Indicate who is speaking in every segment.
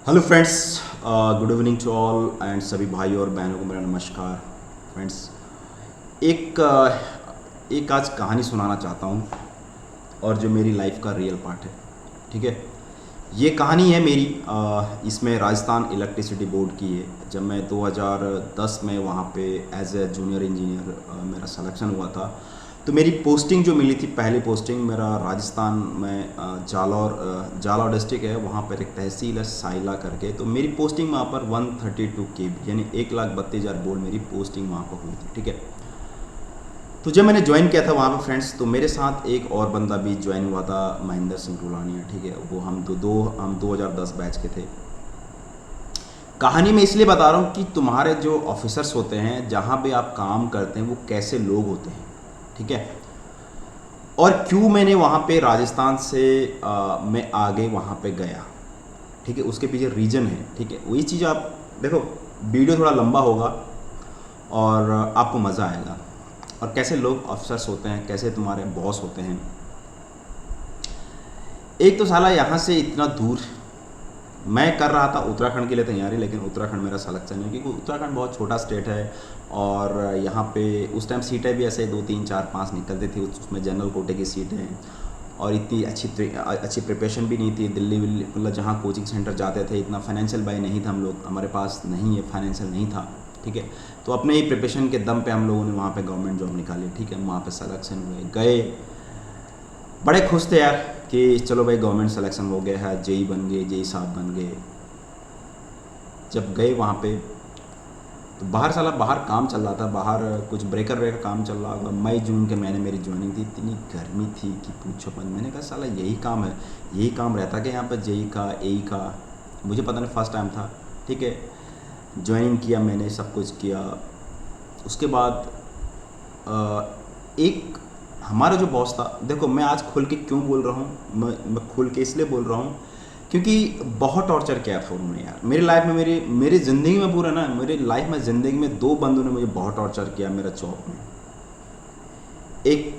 Speaker 1: Hello friends, good evening to all and सभी भाई और बहनों को मेरा नमस्कार। फ्रेंड्स, एक एक आज कहानी सुनाना चाहता हूँ और जो मेरी लाइफ का रियल पार्ट है। ठीक है, ये कहानी है मेरी। इसमें राजस्थान इलेक्ट्रिसिटी बोर्ड की है। जब मैं 2010 में वहाँ पे एज ए जूनियर इंजीनियर मेरा सिलेक्शन हुआ था, तो मेरी पोस्टिंग जो मिली थी, पहली पोस्टिंग मेरा राजस्थान में जालौर डिस्ट्रिक्ट है, वहाँ पर एक तहसील है साइला करके। तो मेरी पोस्टिंग वहाँ पर 132 KB यानी 1,32,000 बोर्ड मेरी पोस्टिंग वहाँ पर हुई थी। ठीक है, तो जब मैंने ज्वाइन किया था वहाँ पे फ्रेंड्स, तो मेरे साथ एक और बंदा भी ज्वाइन हुआ था, महेंद्र सिंह टुलानिया। ठीक है, वो हम 2010 बैच के थे। कहानी मैं इसलिए बता रहा हूँ कि तुम्हारे जो ऑफिसर्स होते हैं, जहाँ पे आप काम करते हैं, वो कैसे लोग होते हैं। ठीक है, और क्यों मैंने वहाँ पे राजस्थान से मैं आगे वहाँ पे गया। ठीक है, उसके पीछे रीज़न है। ठीक है, वही चीज़ आप देखो, वीडियो थोड़ा लंबा होगा और आपको मज़ा आएगा। और कैसे लोग अफसर्स होते हैं, कैसे तुम्हारे बॉस होते हैं। एक तो साला यहाँ से इतना दूर, मैं कर रहा था उत्तराखंड के लिए तैयारी, लेकिन उत्तराखंड मेरा सिलेक्शन नहीं, क्योंकि उत्तराखंड बहुत छोटा स्टेट है। और यहाँ पे उस टाइम सीटें भी ऐसे 2 3 4 5 निकलती थी, उसमें जनरल कोटे की सीटें। और इतनी अच्छी प्रिपरेशन भी नहीं थी। दिल्ली विल्ली मतलब जहाँ कोचिंग सेंटर जाते थे, इतना फाइनेंशियल बाई नहीं था, हम लोग हमारे पास नहीं है, फाइनेंशियल नहीं था। ठीक है, तो अपने ही प्रिपरेशन के दम पे हम लोगों ने वहाँ पे गवर्नमेंट जॉब निकाली। ठीक है, वहाँ पे सिलेक्शन हुए, गए, बड़े खुश थे यार कि चलो भाई गवर्नमेंट सिलेक्शन हो गया है, जेई बन गए, जेई साहब बन गए। जब गए वहाँ पे, तो बाहर काम चल रहा था, बाहर कुछ ब्रेकर काम चल रहा होगा। मई जून के महीने मेरी ज्वाइनिंग थी, इतनी गर्मी थी कि पूछो मत। मैंने कहा साला यही काम है, यही काम रहता कि यहाँ पर जेई का, एई का। मुझे पता नहीं, फर्स्ट टाइम था। ठीक है, ज्वाइनिंग किया मैंने, सब कुछ किया। उसके बाद एक हमारा जो बॉस था, देखो मैं आज खुल के क्यों बोल रहा हूँ, मैं खुल के इसलिए बोल रहा हूँ क्योंकि बहुत टॉर्चर किया था उन्होंने यार मेरी लाइफ में, मेरी ज़िंदगी में, पूरा ना मेरी लाइफ में, ज़िंदगी में 2 बंदों ने मुझे बहुत टॉर्चर किया मेरा जॉब में। एक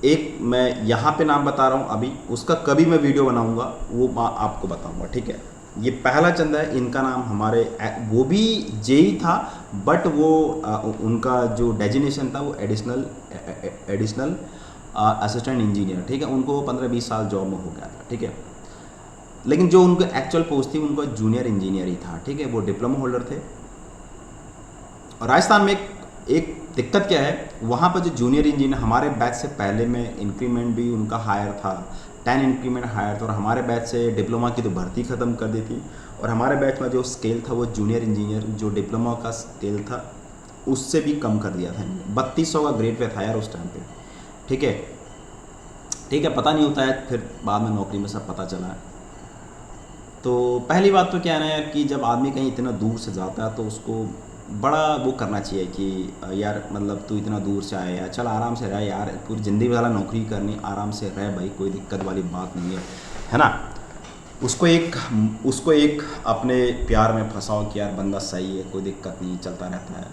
Speaker 1: एक मैं यहाँ पे नाम बता रहा हूँ अभी, उसका कभी मैं वीडियो बनाऊँगा वो मैं आपको बताऊँगा। ठीक है, ये पहला चंदा है, इनका नाम हमारे वो भी जेई था, बट वो उनका जो डेजिनेशन था वो एडिशनल असिस्टेंट इंजीनियर। ठीक है, उनको 15-20 साल जॉब में हो गया था। ठीक है, लेकिन जो उनको एक्चुअल पोस्ट थी, उनको जूनियर इंजीनियर ही था। ठीक है, वो डिप्लोमा होल्डर थे। और राजस्थान में एक दिक्कत क्या है, वहाँ पर जो जूनियर इंजीनियर हमारे बैच से पहले में इंक्रीमेंट भी उनका हायर था, 10 इंक्रीमेंट हायर था। और हमारे बैच से डिप्लोमा की तो भर्ती ख़त्म कर दी थी। और हमारे बैच में जो स्केल था, वो जूनियर इंजीनियर जो डिप्लोमा का स्केल था उससे भी कम कर दिया था। 3200 का ग्रेड पे था यार उस टाइम पे। ठीक है, ठीक है, पता नहीं होता है, फिर बाद में नौकरी में सब पता चला है। तो पहली बात तो क्या है ना यार, कि जब आदमी कहीं इतना दूर से जाता है तो उसको बड़ा वो करना चाहिए कि यार मतलब तू इतना दूर से आया यार, चल आराम से रह यार, पूरी ज़िंदगी वाला नौकरी करनी, आराम से रह भाई, कोई दिक्कत वाली बात नहीं है ना। उसको एक अपने प्यार में फंसाओ कि यार बंदा सही है, कोई दिक्कत नहीं, चलता रहता है।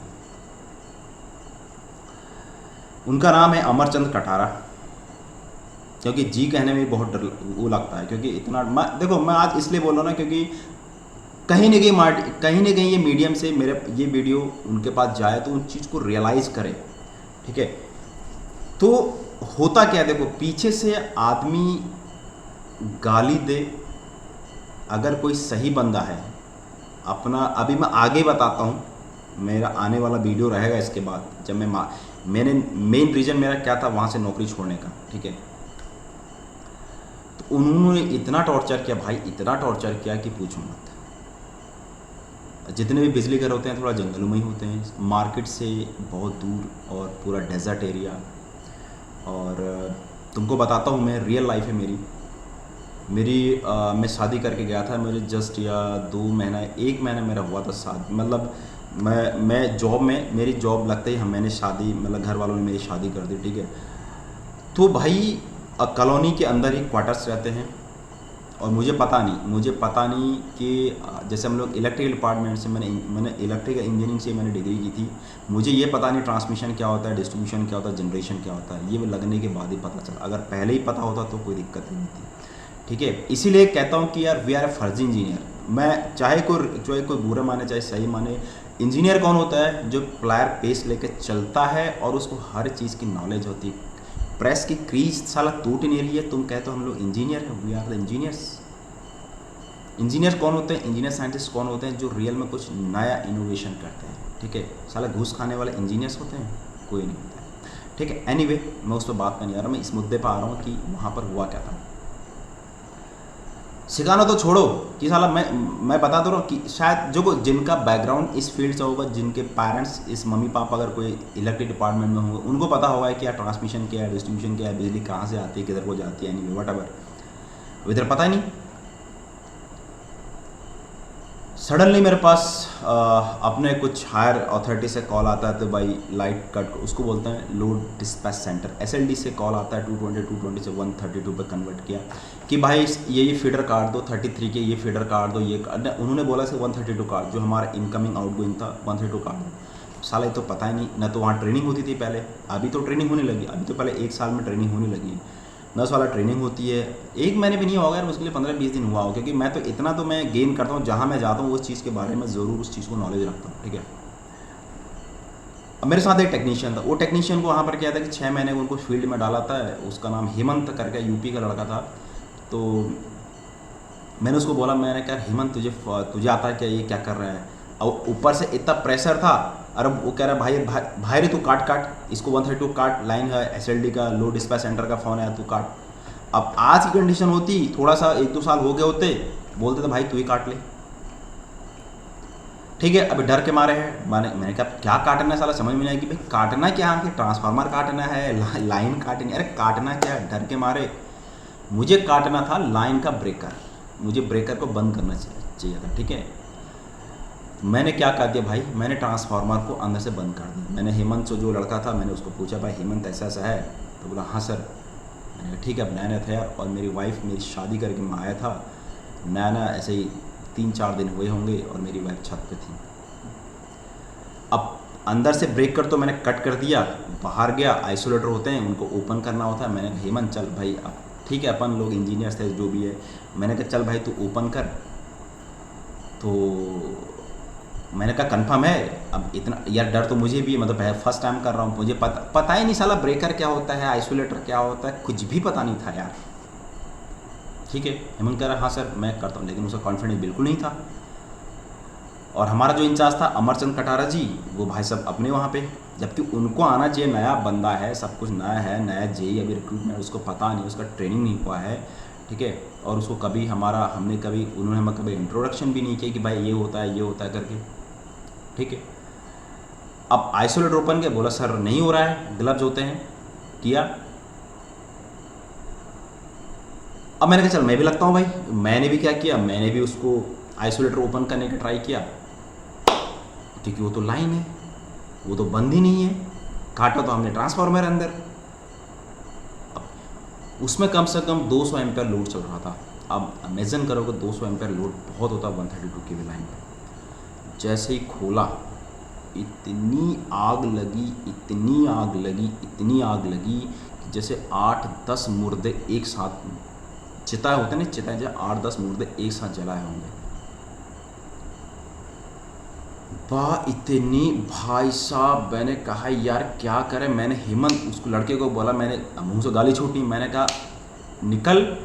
Speaker 1: उनका नाम है अमरचंद कटारा। क्योंकि जी कहने में बहुत डर वो लगता है, क्योंकि इतना देखो मैं आज इसलिए बोल रहा हूँ ना, क्योंकि कहीं ना कहीं ये मीडियम से मेरे ये वीडियो उनके पास जाए तो उन चीज़ को रियलाइज़ करे। ठीक है, तो होता क्या है, देखो पीछे से आदमी गाली दे, अगर कोई सही बंदा है अपना, अभी मैं आगे बताता हूँ, मेरा आने वाला वीडियो रहेगा इसके बाद, जब मैंने मेन रीज़न मेरा क्या था वहाँ से नौकरी छोड़ने का। ठीक है, तो उन्होंने इतना टॉर्चर किया भाई, इतना टॉर्चर किया कि पूछो मत। जितने भी बिजली घर होते हैं थोड़ा जंगलों में ही होते हैं, मार्केट से बहुत दूर और पूरा डेजर्ट एरिया। और तुमको बताता हूँ, मैं रियल लाइफ है मेरी मेरी मैं शादी करके गया था, मेरे जस्ट या 2 महीना 1 महीना मेरा हुआ था शादी, मतलब मैं जॉब में, मेरी जॉब लगते ही हम मैंने शादी, मतलब घर वालों ने मेरी शादी कर दी। ठीक है, तो भाई कॉलोनी के अंदर ही क्वार्टर्स रहते हैं। और मुझे पता नहीं कि जैसे हम लोग इलेक्ट्रिकल डिपार्टमेंट से, मैंने इलेक्ट्रिकल इंजीनियरिंग से मैंने डिग्री की थी, मुझे ये पता नहीं ट्रांसमिशन क्या होता है, डिस्ट्रीब्यूशन क्या होता है, जनरेशन क्या होता है, ये लगने के बाद ही पता चला। अगर पहले ही पता होता तो कोई दिक्कत ही नहीं थी। ठीक है, इसीलिए कहता हूँ कि यार वी आर ए फर्जी इंजीनियर। मैं चाहे कोई बुरा माने चाहे सही माने, इंजीनियर कौन होता है? जो प्लायर पेस लेके चलता है और उसको हर चीज़ की नॉलेज होती है। प्रेस की क्रीज साला टूट ही नहीं रही है, तुम कहते हो हम लोग इंजीनियर हैं, we are the engineers. Engineer कौन होते हैं? इंजीनियर साइंटिस्ट कौन होते हैं? जो रियल में कुछ नया इनोवेशन करते हैं, ठीक है। साला घूस खाने वाले इंजीनियर्स होते हैं? कोई नहीं होता है, ठीक है। एनीवे, मैं उस पर बात करने आ रहा हूँ, मैं इस मुद्दे पर आ रहा हूँ कि वहाँ पर हुआ क्या था। सिखाना तो छोड़ो कि साला मैं बता दो रहा हूँ कि शायद जो जिनका बैकग्राउंड इस फील्ड से होगा, जिनके पेरेंट्स इस मम्मी पापा अगर कोई इलेक्ट्रिक डिपार्टमेंट में होंगे, उनको पता होगा कि क्या ट्रांसमिशन क्या है, डिस्ट्रीब्यूशन क्या है, बिजली कहाँ से आती है, किधर को जाती है, एनीवे व्हाटएवर। इधर पता ही नहीं। सडनली मेरे पास अपने कुछ हायर अथॉरिटी से कॉल आता है, तो भाई लाइट कट, उसको बोलते हैं लोड डिस्पैच सेंटर, SLD से कॉल आता है। 220 से 132 पे कन्वर्ट किया कि भाई ये फीडर काट दो, 33 के ये फीडर काट दो, ये उन्होंने बोला से 132 काट, जो हमारा इनकमिंग आउटगोइंग था 132 काट दो। साला ये तो पता ही नहीं, ना तो वहाँ ट्रेनिंग होती थी पहले, अभी तो ट्रेनिंग होने लगी, अभी तो पहले 1 साल में ट्रेनिंग होने लगी, 10 वाला ट्रेनिंग होती है। 1 महीने भी नहीं होगा यार, मुश्किल 15-20 दिन हुआ हो, क्योंकि मैं तो इतना तो मैं गेन करता हूँ, जहाँ मैं जाता हूँ उस चीज़ के बारे में ज़रूर उस चीज़ को नॉलेज रखता हूँ, ठीक है। अब मेरे साथ एक टेक्नीशियन था, वो टेक्नीशियन को वहाँ पर क्या था कि 6 महीने उनको फील्ड में डाला था, उसका नाम हेमंत करके यूपी का लड़का था। तो मैंने उसको बोला, मैंने कहा हेमंत तुझे आता है क्या, ये क्या कर रहा है? और ऊपर से इतना प्रेशर था, अरे वो कह रहा है भाई रे तू काट इसको 132 काट, लाइन है SLD का, लो डिस्पैच सेंटर का फ़ोन है, तू काट। अब आज की कंडीशन होती, थोड़ा सा 1-2 साल हो गए होते, बोलते थे भाई तू ही काट ले, ठीक है। अभी डर के मारे हैं, मैंने कहा क्या काटना है, साला समझ में नहीं आएगी भाई काटना क्या है, ट्रांसफार्मर काटना है, लाइन काटनी, अरे काटना क्या है? डर के मारे मुझे काटना था लाइन का ब्रेकर, मुझे ब्रेकर को बंद करना चाहिए था, ठीक है। मैंने क्या कर दिया भाई, मैंने ट्रांसफार्मर को अंदर से बंद कर दिया। मैंने हेमंत जो लड़का था, मैंने उसको पूछा भाई हेमंत ऐसा ऐसा है, तो बोला हाँ सर। मैंने कहा ठीक है। अब नया था यार, और मेरी वाइफ मेरी शादी करके मैं आया था, नया ऐसे ही 3-4 दिन हुए होंगे, और मेरी वाइफ छत पे थी। अब अंदर से ब्रेकर तो मैंने कट कर दिया, बाहर गया, आइसोलेटर होते हैं उनको ओपन करना होता है। मैंने कहा हेमंत चल भाई, अब ठीक है अपन लोग इंजीनियर्स थे जो भी है, मैंने कहा चल भाई तू ओपन कर। तो मैंने कहा कंफर्म है? अब इतना यार डर तो मुझे भी है, मतलब फर्स्ट टाइम कर रहा हूँ, मुझे पता ही नहीं साला ब्रेकर क्या होता है, आइसोलेटर क्या होता है, कुछ भी पता नहीं था यार, ठीक है। हेमंत कह रहा हाँ सर मैं करता हूँ, लेकिन उसका कॉन्फिडेंस बिल्कुल नहीं था। और हमारा जो इंचार्ज था अमरचंद कटारा जी, वो भाई साहब अपने वहाँ पे, जबकि उनको आना चाहिए, नया बंदा है, सब कुछ नया है, नया जेई अभी रिक्रूटमेंट, उसको पता नहीं, उसका ट्रेनिंग नहीं हुआ है, ठीक है। और उसको कभी उन्होंने हमें कभी इंट्रोडक्शन भी नहीं किया कि भाई ये होता है करके, ठीक है। अब आइसोलेटर ओपन के बोला सर नहीं हो रहा है, ग्लव्स होते हैं, किया। अब मैंने कहा चल मैं भी लगता हूँ भाई, मैंने भी क्या किया, मैंने भी उसको आइसोलेटर ओपन करने का ट्राई किया, क्योंकि वो तो लाइन है, वो तो बंद ही नहीं है, काटा तो हमने ट्रांसफार्मर अंदर। उसमें कम से कम 200 एम्पेयर लोड चल रहा था। अब इमेजिन करोगे 200 एम्पेयर लोड बहुत होता है 132 केवी लाइन पर। जैसे ही खोला, इतनी आग लगी कि जैसे 8-10 मुर्दे एक साथ, चिताएं होते ना, चिताएं जैसे 8-10 मुर्दे एक साथ जलाए होंगे। इतनी भाई साहब, मैंने कहा यार क्या करें। मैंने हेमंत उसको लड़के को बोला, मैंने मुंह से गाली छूटी, मैंने कहा निकल।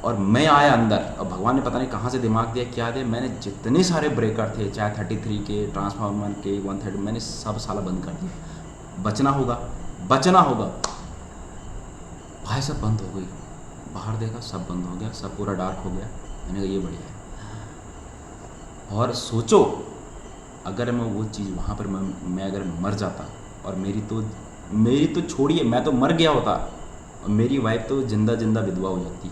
Speaker 1: और मैं आया अंदर, और भगवान ने पता नहीं कहाँ से दिमाग दिया क्या दिया, मैंने जितने सारे ब्रेकर थे, चाहे 33 के, ट्रांसफार्मर के, 130, मैंने सब साला बंद कर दिया। बचना होगा। भाई सब बंद हो गई, बाहर देखा सब बंद हो गया, सब पूरा डार्क हो गया। मैंने कहा ये बढ़िया है। और सोचो अगर मैं वो चीज़ वहाँ पर मैं अगर मर जाता, और मेरी तो छोड़िए, मैं तो मर गया होता, और मेरी वाइफ तो जिंदा विधवा हो जाती।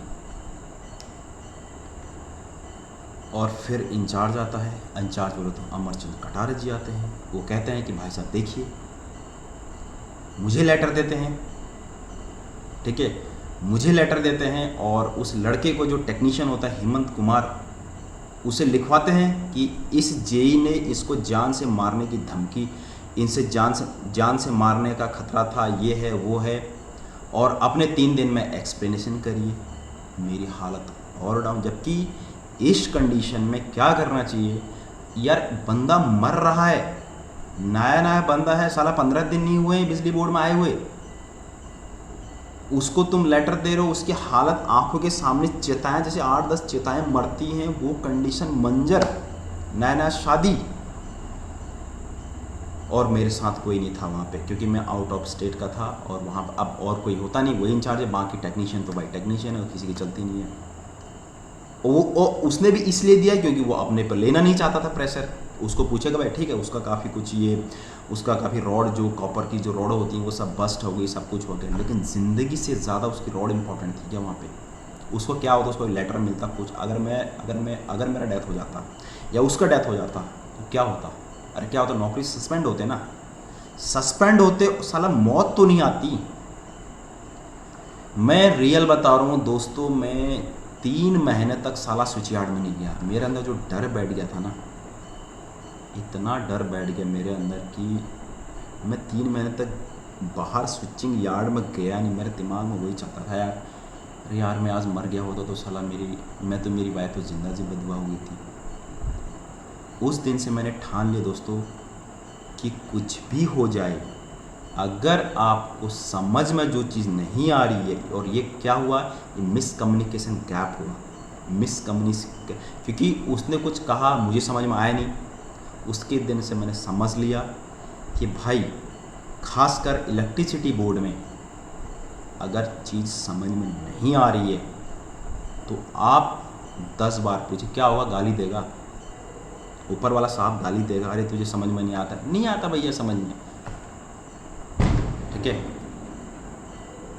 Speaker 1: और फिर इंचार्ज आता है, इंचार्ज बोले तो अमरचंद कटारा जी आते हैं। वो कहते हैं कि भाई साहब देखिए, मुझे लेटर देते हैं, ठीक है, मुझे लेटर देते हैं, और उस लड़के को जो टेक्नीशियन होता है हेमंत कुमार, उसे लिखवाते हैं कि इस जेई ने इसको जान से मारने की धमकी, इनसे जान से मारने का खतरा था, ये है वो है, और अपने 3 दिन में एक्सप्लेनेशन करिए। मेरी हालत और डाउन, जबकि इस कंडीशन में क्या करना चाहिए यार? बंदा मर रहा है, नया नया बंदा है, साला 15 दिन नहीं हुए हैं बिजली बोर्ड में आए हुए, उसको तुम लेटर दे रहे हो, उसकी हालत आंखों के सामने, चिताएं जैसे 8-10 चिताएं मरती हैं, वो कंडीशन, मंजर, नया नया शादी। और मेरे साथ कोई नहीं था वहाँ पे, क्योंकि मैं आउट ऑफ स्टेट का था, और वहाँ पर अब और कोई होता नहीं, वही इंचार्ज है, बाकी टेक्नीशियन तो भाई टेक्नीशियन है, किसी की चलती नहीं है। वो उसने भी इसलिए दिया क्योंकि वो अपने पर लेना नहीं चाहता था प्रेशर। उसको पूछेगा भाई ठीक है, उसका काफ़ी कुछ ये, उसका काफ़ी रॉड, जो कॉपर की जो रॉड होती हैं वो सब बस्ट हो गई, सब कुछ हो गया, लेकिन ज़िंदगी से ज़्यादा उसकी रॉड इंपॉर्टेंट थी क्या वहाँ पे? उसको क्या होता, उसको लेटर मिलता कुछ, अगर मेरा डेथ हो जाता या उसका डेथ हो जाता तो क्या होता? अरे क्या होता, नौकरी सस्पेंड होते ना, सस्पेंड होते, साला मौत तो नहीं आती। मैं रियल बता रहा हूँ दोस्तों, मैं 3 महीने तक साला स्विच यार्ड में नहीं गया। मेरे अंदर जो डर बैठ गया था ना, इतना डर बैठ गया मेरे अंदर कि मैं 3 महीने तक बाहर स्विचिंग यार्ड में गया नहीं। मेरे दिमाग में वही चलता था यार, अरे यार मैं आज मर गया होता तो साला मेरी वाइफ तो जिंदा जी बदुआ हुई थी। उस दिन से मैंने ठान लिया दोस्तों कि कुछ भी हो जाए, अगर आपको समझ में जो चीज़ नहीं आ रही है, और ये क्या हुआ, ये मिसकम्युनिकेशन गैप हुआ, मिसकम्युनिकेशन, क्योंकि उसने कुछ कहा मुझे समझ में आया नहीं। उसके दिन से मैंने समझ लिया कि भाई, खासकर इलेक्ट्रिसिटी बोर्ड में अगर चीज़ समझ में नहीं आ रही है तो आप 10 बार पूछिए, क्या होगा? गाली देगा, ऊपर वाला साहब गाली देगा, अरे तुझे समझ में नहीं आता, नहीं आता भैया समझ में, ठीक है।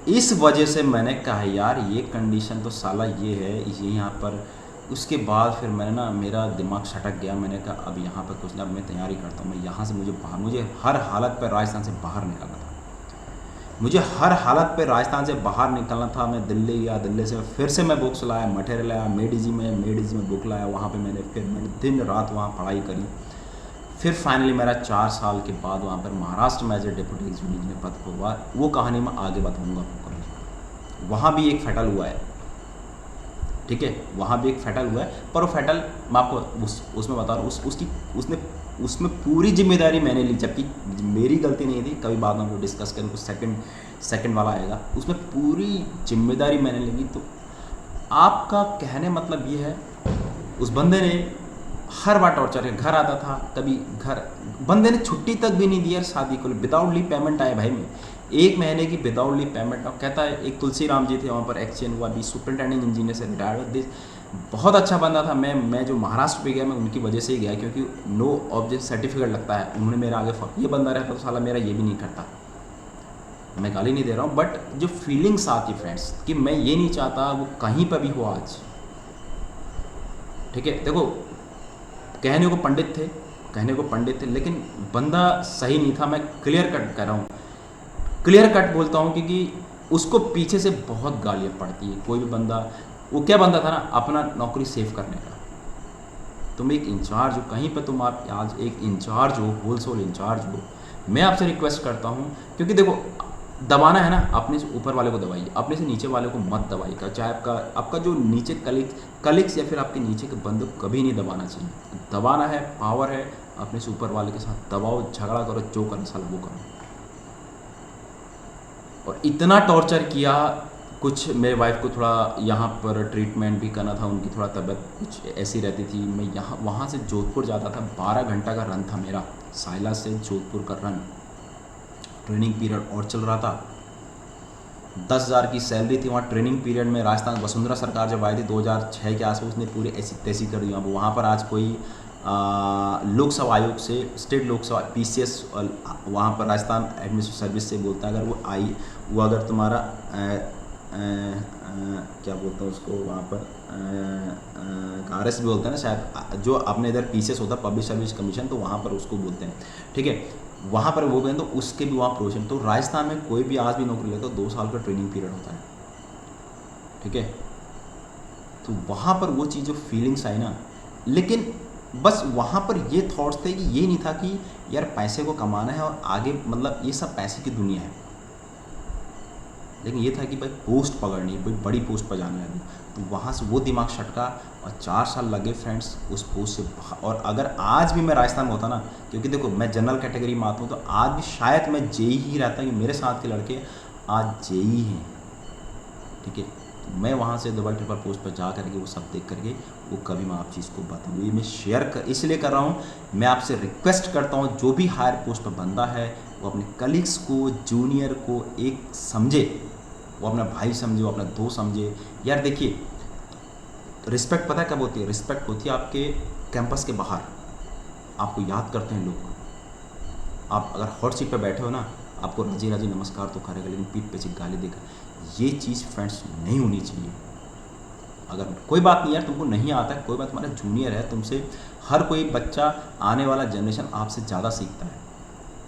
Speaker 1: इस वजह से मैंने कहा यार ये कंडीशन तो साला ये है, ये यहाँ पर। उसके बाद फिर मैंने ना, मेरा दिमाग सटक गया, मैंने कहा अब यहाँ पर कुछ ना, मैं तैयारी करता हूँ, मैं यहाँ से मुझे हर हालत पर राजस्थान से बाहर निकलना था, मुझे हर हालत पे राजस्थान से बाहर निकलना था। मैं दिल्ली गया, दिल्ली से फिर से मैं बुक्स लाया, मटेरियल लाया, मेडिजी में बुक लाया, वहाँ पे मैंने दिन रात वहाँ पढ़ाई करी। फिर फाइनली मेरा 4 साल के बाद वहाँ पर महाराष्ट्र में as a deputy executive engineer पद पर हुआ। वो कहानी मैं आगे बताऊँगा आपको कभी। वहाँ भी एक फैटल हुआ है, ठीक है, वहाँ भी एक फैटल हुआ है, पर वो फैटल मैं आपको उसमें बता रहा हूँ, उसमें पूरी जिम्मेदारी मैंने ली, जबकि मेरी गलती नहीं थी। कभी बाद में वो डिस्कस करें, कुछ सेकंड वाला आएगा, उसमें पूरी जिम्मेदारी मैंने ली। तो आपका कहने मतलब ये है, उस बंदे ने हर बार टॉर्चर है, घर आता था, कभी घर, बंदे ने छुट्टी तक भी नहीं दी यार शादी को, विदाउट लीव पेमेंट आया भाई, मैं 1 महीने की विदाउट लीव पेमेंट। और कहता है, एक तुलसी राम जी थे वहाँ पर, एक्सचेंज हुआ, अभी सुपरिटेंडिंग इंजीनियर से रिटायर्ड, बहुत अच्छा बंदा था। मैं जो महाराष्ट्र पे गया, मैं उनकी वजह से ही गया, क्योंकि नो ऑब्जेक्ट सर्टिफिकेट लगता है, उन्होंने मेरा आगे ये बंदा रहता तो साला मेरा ये भी नहीं करता। मैं गाली नहीं दे रहा हूँ, बट जो फीलिंग्स आती फ्रेंड्स, कि मैं ये नहीं चाहता वो कहीं पर भी हो आज, ठीक है। देखो, कहने को पंडित थे, लेकिन बंदा सही नहीं था। मैं क्लियर कट कह रहा हूँ, क्लियर कट बोलता हूँ, क्योंकि उसको पीछे से बहुत गालियाँ पड़ती है। कोई भी बंदा, वो क्या बंदा था ना, अपना नौकरी सेव करने का। तुम एक इंचार्ज हो, कहीं पर तुम आप आज एक इंचार्ज हो, होलसेल इंचार्ज हो, मैं आपसे रिक्वेस्ट करता हूँ, क्योंकि देखो, दबाना है ना, अपने से ऊपर वाले को दबाइए, अपने से नीचे वाले को मत दबाइएगा। चाहे आपका जो नीचे कलीग्स या फिर आपके नीचे के बंदे को कभी नहीं दबाना चाहिए। दबाना है, पावर है, अपने से ऊपर वाले के साथ दबाओ, झगड़ा करो, जो करो साला वो करो। और इतना टॉर्चर किया। कुछ मेरे वाइफ को थोड़ा यहाँ पर ट्रीटमेंट भी करना था, उनकी थोड़ा तबीयत कुछ ऐसी रहती थी। मैं वहाँ से जोधपुर जाता था, 12 घंटा का रन था मेरा, साइला से जोधपुर का रन, ट्रेनिंग पीरियड और चल रहा था। 10,000 की सैलरी थी वहाँ ट्रेनिंग पीरियड में। राजस्थान वसुंधरा सरकार जब आई थी 2006 के आसपास, उसने पूरी ऐसी तैसी कर दी वहाँ पर। आज कोई लोकसभा आयोग से, स्टेट लोकसभा PCS वहाँ पर राजस्थान एडमिनिस्ट्रेटिव सर्विस से बोलता है, अगर वो अगर तुम्हारा क्या बोलता है उसको वहाँ पर, RS भी बोलते हैं ना शायद, जो अपने इधर PCS होता है, पब्लिक सर्विस कमीशन, तो वहाँ पर उसको बोलते हैं, ठीक है। वहाँ पर वो गए तो उसके भी वहाँ प्रोविजन। तो राजस्थान में कोई भी आज भी नौकरी लेता तो 2 साल का ट्रेनिंग पीरियड होता है, ठीक है। तो वहाँ पर वो चीज़ जो फीलिंग्स आई ना, लेकिन बस वहाँ पर ये थॉट्स थे कि ये नहीं था कि यार पैसे को कमाना है और आगे, मतलब ये सब पैसे की दुनिया है, लेकिन ये था कि भाई पोस्ट पकड़नी है, भाई बड़ी पोस्ट पर जाना है। तो वहाँ से वो दिमाग छटका और 4 साल लगे फ्रेंड्स उस पोस्ट से और अगर आज भी मैं राजस्थान में होता ना, क्योंकि देखो मैं जनरल कैटेगरी में आता हूँ, तो आज भी शायद मैं जेई ही रहता कि मेरे साथ के लड़के आज जेई हैं, ठीक है। तो मैं वहाँ से दुबई ट्रिपल पोस्ट पर जा करके वो सब देख करके वो कभी मैं आप चीज़ को बताऊँ, ये मैं शेयर कर इसलिए कर रहा हूँ। मैं आपसे रिक्वेस्ट करता हूँ जो भी हायर पोस्ट पर बंदा है वो अपने कलीग्स को, जूनियर को एक समझे, वो अपना भाई समझे, वो अपना दोस्त समझे। यार देखिए, रिस्पेक्ट पता है कब होती है? रिस्पेक्ट होती है आपके कैंपस के बाहर, आपको याद करते हैं लोग। आप अगर हॉट सीट पर बैठे हो ना, आपको राजी राजी नमस्कार तो करेगा, लेकिन पीठ पीछे गाली देगा। ये चीज़ फ्रेंड्स नहीं होनी चाहिए। अगर कोई बात नहीं यार, तुमको नहीं आता है कोई बात, तुम्हारा जूनियर है, तुमसे हर कोई बच्चा, आने वाला जनरेशन आपसे ज़्यादा सीखता है।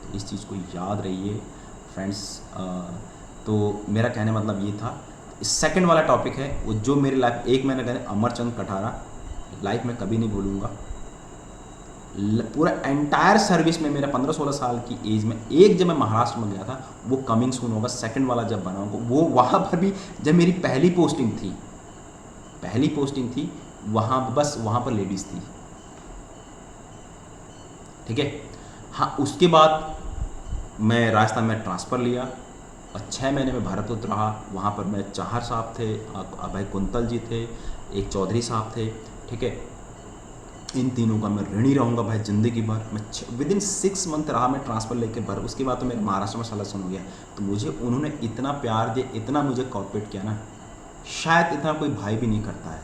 Speaker 1: तो इस चीज़ को याद रहिए फ्रेंड्स। तो मेरा कहने मतलब ये था। इस सेकंड वाला टॉपिक है वो जो मेरी लाइफ, एक मैंने कहने अमरचंद कठारा लाइफ में कभी नहीं भूलूंगा। पूरा एंटायर सर्विस में मेरा 15-16 साल की एज में एक जब मैं महाराष्ट्र में गया था, वो कमिंग सून होगा, सेकंड वाला जब बनाऊंगा वो वहाँ पर भी जब मेरी पहली पोस्टिंग थी वहाँ बस वहाँ पर लेडीज़ थी, ठीक है। हाँ, उसके बाद मैं राजस्थान में ट्रांसफ़र लिया और 6 महीने में भारतपुर रहा। वहाँ पर मैं चाहर साहब थे, अभय कुंतल जी थे, एक चौधरी साहब थे, ठीक है। इन तीनों का मैं ऋणी रहूँगा भाई ज़िंदगी भर। मैं विदिन 6 मंथ रहा मैं ट्रांसफ़र लेके भर। उसके बाद तो मेरा महाराष्ट्र में सिलेक्शन हो गया। तो मुझे उन्होंने इतना प्यार दिया, इतना मुझे कॉर्पोरेट किया ना, शायद इतना कोई भाई भी नहीं करता है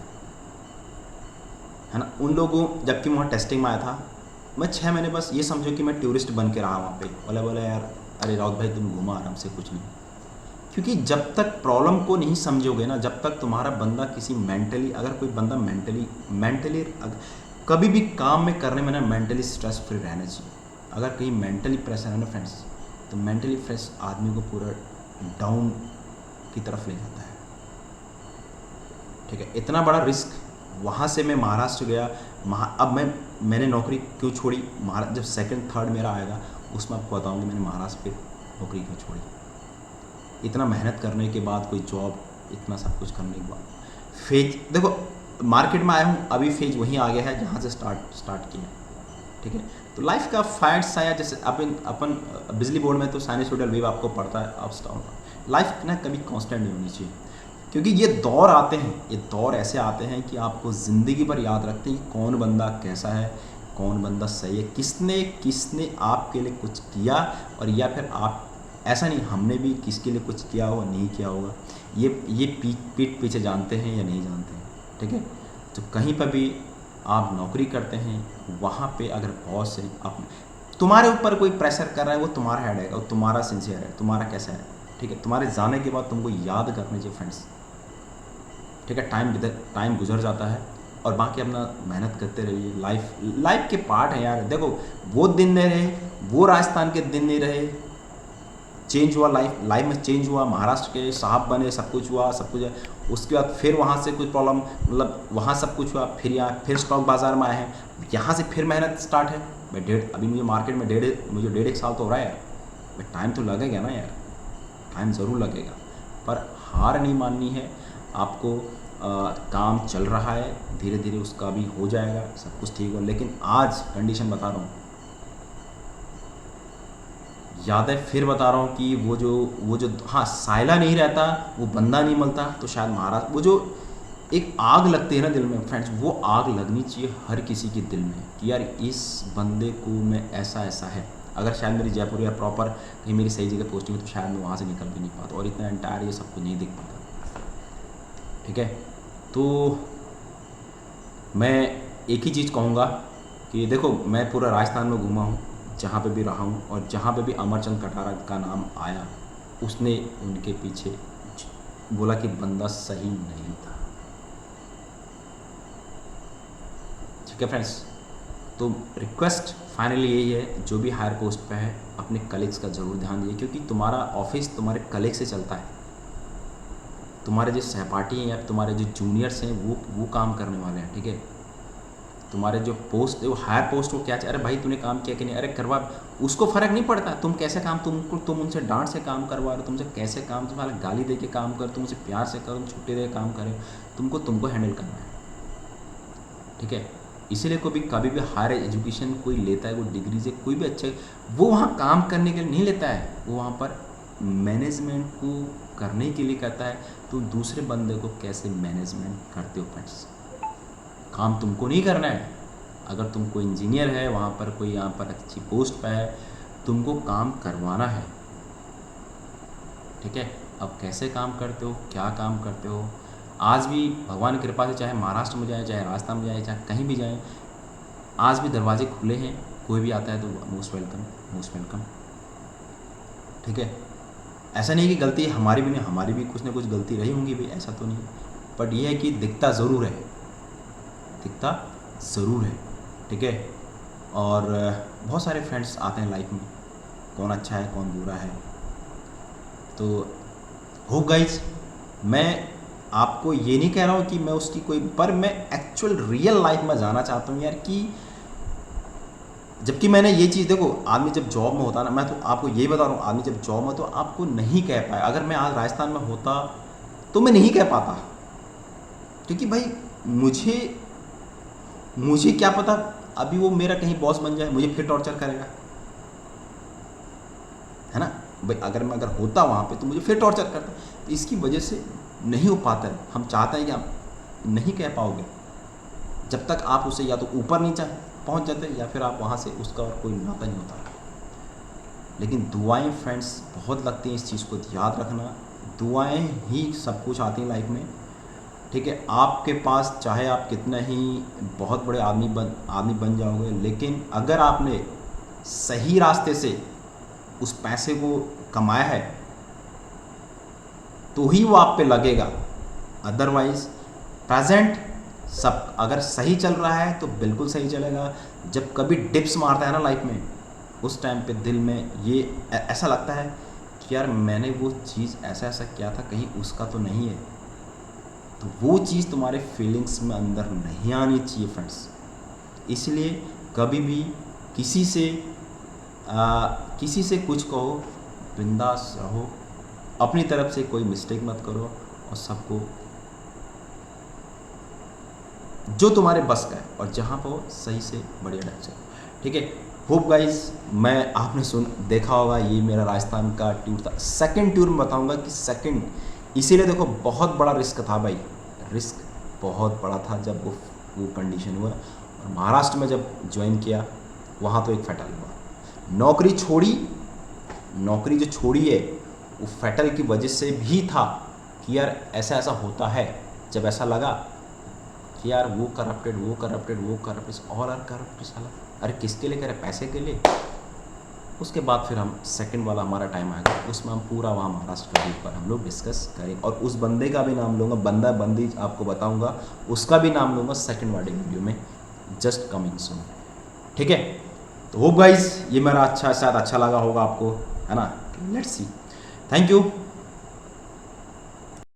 Speaker 1: ना। उन लोगों, जबकि वहाँ टेस्टिंग में आया था, मैं 6 महीने बस ये समझो कि मैं टूरिस्ट बन के रहा वहाँ पे। बोला यार अरे राउत भाई तुम घूमा आराम से, कुछ नहीं। क्योंकि जब तक प्रॉब्लम को नहीं समझोगे ना, जब तक तुम्हारा बंदा किसी मेंटली, अगर कोई बंदा मेंटली कभी भी काम में करने में ना मेंटली स्ट्रेस फ्री रहना चाहिए। अगर कहीं मेंटली प्रेशर है ना फ्रेंड्स, तो मेंटली फ्रेश आदमी को पूरा डाउन की तरफ ले जाता है, ठीक है। इतना बड़ा रिस्क, वहाँ से मैं महाराष्ट्र गया। अब मैंने नौकरी क्यों छोड़ी, जब सेकंड थर्ड मेरा आएगा उसमें आपको बताऊँगी मैंने महाराष्ट्र पे नौकरी क्यों छोड़ी। इतना मेहनत करने के बाद कोई जॉब, इतना सब कुछ करने के बाद फेज, देखो मार्केट में आया हूँ, अभी फेज वहीं आ गया है जहाँ से स्टार्ट किया, ठीक है। तो लाइफ का फाइट्स आया, जैसे अपन बिजली बोर्ड में तो साइनसोइडल वेव आपको पड़ता है, अप्स डाउन। लाइफ ना कभी कांस्टेंट नहीं होनी चाहिए, क्योंकि ये दौर आते हैं, ये दौर ऐसे आते हैं कि आपको ज़िंदगी भर याद रखते हैं कि कौन बंदा कैसा है, कौन बंदा सही है, किसने आपके लिए कुछ किया, और या फिर आप, ऐसा नहीं हमने भी किसके लिए कुछ किया होगा नहीं किया होगा, ये पीठ पीछे जानते हैं या नहीं जानते हैं, ठीक है। तो कहीं पर भी आप नौकरी करते हैं, वहाँ पे अगर बॉस है, आप तुम्हारे ऊपर कोई प्रेशर कर रहा है, वो तुम्हारा हेड है और तुम्हारा सिंसियर है, तुम्हारा कैसा है, ठीक है। तुम्हारे जाने के बाद तुमको याद करने चाहिए फ्रेंड्स, ठीक है। टाइम गुजर जाता है और बाकी अपना मेहनत करते रहिए। लाइफ के पार्ट है यार। देखो वो दिन नहीं रहे, वो राजस्थान के दिन नहीं रहे, चेंज हुआ, लाइफ में चेंज हुआ, महाराष्ट्र के साहब बने, सब कुछ हुआ, सब कुछ है। उसके बाद फिर वहाँ से कुछ प्रॉब्लम, मतलब वहाँ सब कुछ हुआ, फिर यहाँ फिर स्टॉक बाज़ार में आए हैं, यहाँ से फिर मेहनत स्टार्ट है। अभी मुझे मार्केट में मुझे 1.5 साल तो हो रहा है यार, भाई टाइम तो लगेगा ना यार, टाइम ज़रूर लगेगा, पर हार नहीं माननी है आपको। काम चल रहा है, धीरे धीरे उसका भी हो जाएगा, सब कुछ ठीक हो। लेकिन आज कंडीशन बता रहा हूँ, यादें फिर बता रहा हूँ कि वो जो हाँ, साइला नहीं रहता, वो बंदा नहीं मिलता, तो शायद महाराज वो जो एक आग लगती है ना दिल में फ्रेंड्स, वो आग लगनी चाहिए हर किसी के दिल में कि यार इस बंदे को मैं ऐसा है। अगर शायद मेरी जयपुर या प्रॉपर कहीं मेरी सही जगह पोस्टिंग हो तो शायद मैं वहाँ से निकल भी नहीं पाता और इतना एंटायर ये सब कुछ नहीं दिख पाता, ठीक है। तो मैं एक ही चीज़ कहूँगा कि देखो मैं पूरा राजस्थान में घूमा हूँ, जहाँ पे भी रहा हूँ, और जहाँ पे भी अमरचंद कटारा का नाम आया, उसने उनके पीछे बोला कि बंदा सही नहीं था, ठीक है फ्रेंड्स। तो रिक्वेस्ट फाइनली यही है, जो भी हायर पोस्ट पे है अपने कलीग्स का ज़रूर ध्यान दीजिए, क्योंकि तुम्हारा ऑफिस तुम्हारे कलीग से चलता है। तुम्हारे जो सहपाठी हैं या तुम्हारे जो जूनियर्स हैं वो काम करने वाले हैं, ठीक है। तुम्हारे जो पोस्ट वो हायर पोस्ट को क्या चाहिए, अरे भाई तूने काम किया कि नहीं, अरे करवा, उसको फ़र्क नहीं पड़ता तुम कैसे काम, तुम उनसे डांट से काम करवा रहे हो, तुमसे कैसे काम, तुम्हारा गाली दे के काम कर, तुम उसे प्यार से करो, तुम छुट्टी दे के काम करें, तुमको हैंडल करना है, ठीक है। इसीलिए कभी भी हायर एजुकेशन कोई लेता है, वो डिग्री से कोई भी अच्छे, वो वहाँ काम करने के लिए नहीं लेता है, वो वहाँ पर मैनेजमेंट को करने के लिए करता है। तुम दूसरे बंदे को कैसे मैनेजमेंट करते हो फ्रेंड्स, काम तुमको नहीं करना है। अगर तुम कोई इंजीनियर है, वहाँ पर कोई यहाँ पर अच्छी पोस्ट पे है, तुमको काम करवाना है, ठीक है। अब कैसे काम करते हो, क्या काम करते हो, आज भी भगवान की कृपा से चाहे महाराष्ट्र में जाए, चाहे राजस्थान में जाए, चाहे कहीं भी जाए, आज भी दरवाजे खुले हैं, कोई भी आता है तो मोस्ट वेलकम, मोस्ट वेलकम, ठीक है। ऐसा नहीं कि गलती हमारी भी नहीं, हमारी भी कुछ ना कुछ गलती रही होंगी भाई, ऐसा तो नहीं, बट ये है कि दिखता ज़रूर है, दिखता ज़रूर है, ठीक है। और बहुत सारे फ्रेंड्स आते हैं लाइफ में, कौन अच्छा है कौन बुरा है। तो होप गाइज, मैं आपको ये नहीं कह रहा हूँ कि मैं उसकी कोई, पर मैं एक्चुअल रियल लाइफ में जाना चाहता हूँ यार, कि जबकि मैंने ये चीज़, देखो आदमी जब जॉब में होता ना, मैं तो आपको यही बता रहा हूँ, आदमी जब जॉब में तो आपको नहीं कह पाए, अगर मैं आज राजस्थान में होता तो मैं नहीं कह पाता, क्योंकि भाई मुझे क्या पता अभी वो मेरा कहीं बॉस बन जाए, मुझे फिर टॉर्चर करेगा, है ना भाई। अगर होता वहाँ पे तो मुझे फिर टॉर्चर करता, तो इसकी वजह से नहीं हो पाता है। हम चाहते हैं कि आप नहीं कह पाओगे जब तक आप उसे या तो ऊपर नीचे पहुँच जाते, या फिर आप वहाँ से उसका और कोई नाता नहीं होता। लेकिन दुआएं फ्रेंड्स बहुत लगती हैं, इस चीज़ को याद रखना, दुआएं ही सब कुछ आती हैं लाइफ में, ठीक है। आपके पास चाहे आप कितना ही बहुत बड़े आदमी बन जाओगे, लेकिन अगर आपने सही रास्ते से उस पैसे को कमाया है तो ही वो आप पे लगेगा, अदरवाइज प्रेजेंट सब अगर सही चल रहा है तो बिल्कुल सही चलेगा। जब कभी डिप्स मारता है ना लाइफ में, उस टाइम पे दिल में ये ऐसा लगता है कि यार मैंने वो चीज़ ऐसा किया था, कहीं उसका तो नहीं है, तो वो चीज़ तुम्हारे फीलिंग्स में अंदर नहीं आनी चाहिए फ्रेंड्स। इसलिए कभी भी किसी से कुछ कहो, बिंदास रहो, अपनी तरफ से कोई मिस्टेक मत करो, और सबको जो तुम्हारे बस का है और जहाँ पर हो सही से बढ़िया ढंग से, ठीक है। होप गाइज, मैं आपने देखा होगा, ये मेरा राजस्थान का टूर था। सेकंड टूर में बताऊंगा कि सेकंड, इसीलिए देखो बहुत बड़ा रिस्क था भाई, रिस्क बहुत बड़ा था जब वो कंडीशन हुआ। और महाराष्ट्र में जब ज्वाइन किया, वहाँ तो एक फैटल हुआ, नौकरी जो छोड़ी है वो फैटल की वजह से भी था कि यार ऐसा होता है। जब ऐसा लगा कि यार वो करप्टेड ऑल आर करप्ट साला, अरे किसके लिए करे, पैसे के लिए। उसके बाद फिर हम सेकंड वाला हमारा टाइम आएगा, उसमें हम पूरा वहाँ महाराष्ट्र के ऊपर हम लोग डिस्कस करें, और उस बंदे का भी नाम लूँगा, बंदी आपको बताऊँगा, उसका भी नाम लूँगा सेकंड वाले वीडियो में, जस्ट कमिंग सून, ठीक है। तो होप गाइज, ये मेरा शायद अच्छा लगा होगा आपको, है ना। Let's see, thank you.